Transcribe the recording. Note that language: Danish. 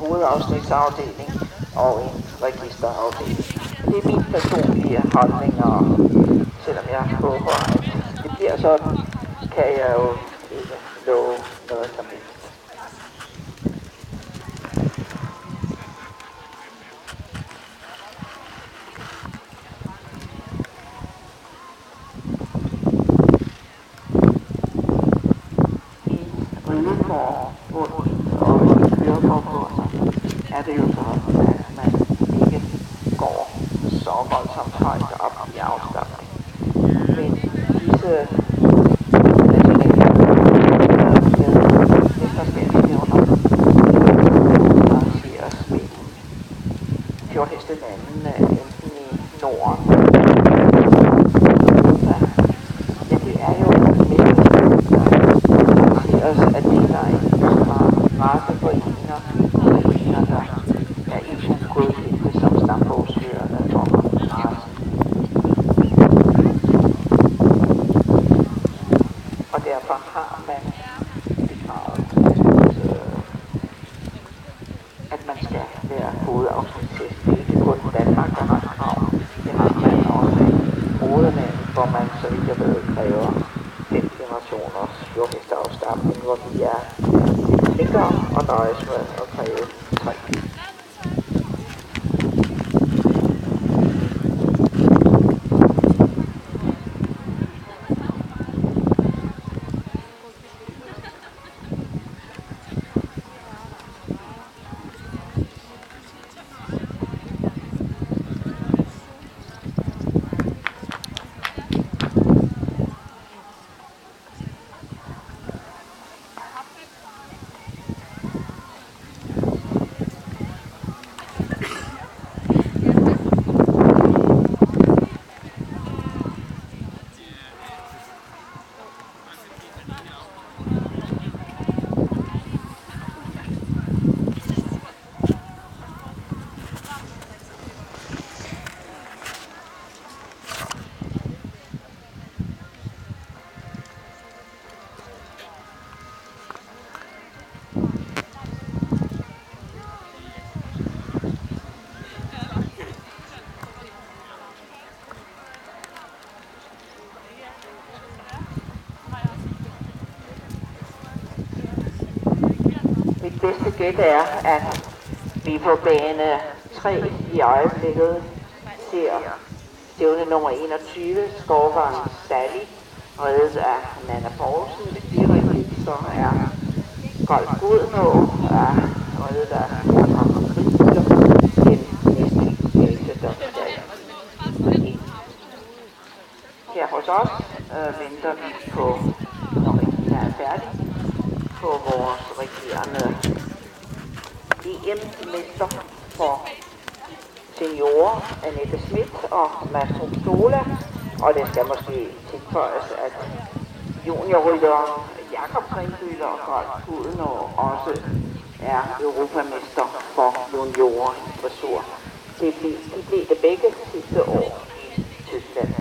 hovedafsnitsafdeling og en registerafdeling. Det er min personlige holdning, og selvom jeg håber, at det bliver sådan, kan jeg jo ikke love noget som helst. Er det jo sådan, at man ikke går så voldsomt højt op i afstamning. Men disse mesterskabsstævner arrangeres med fjordhestelandene enten i Norden Europa. Ja, det er jo mesterskabet, der arrangeres af delejere fra raceforeninger, der er EU-godkendte som stambogsførende for racen. Og derfor har man begravet, at man skal være hovedautoritet. Det er ikke kun Danmark, der har et krav. Det har man også i Broderland, hvor man, så vidt jeg ved, kræver 5 generationers fjordhesteafstamning, hvor vi er længere og nøjes med at kræve 3. Mit bedste gæt er, at vi på bane 3 i øjeblikket ser stævne nummer 21, Skovvang Sally, reddet af Nanna Poulsen. Hvis det er rigtigt, så er Golf Godnå reddet af Frank Kristiger, den næste gældelse, der skal ind. Her hos os venter vi på, når vi er færdige, på vores regerende EM-mester for seniorer, Annette Schmidt og Mads Sola. Og det skal måske tilføjes, at juniorrytteren Jakob Grindbøller og Golf Godnå også er europamester for juniorer i dressur. De blev det begge sidste år i Tyskland.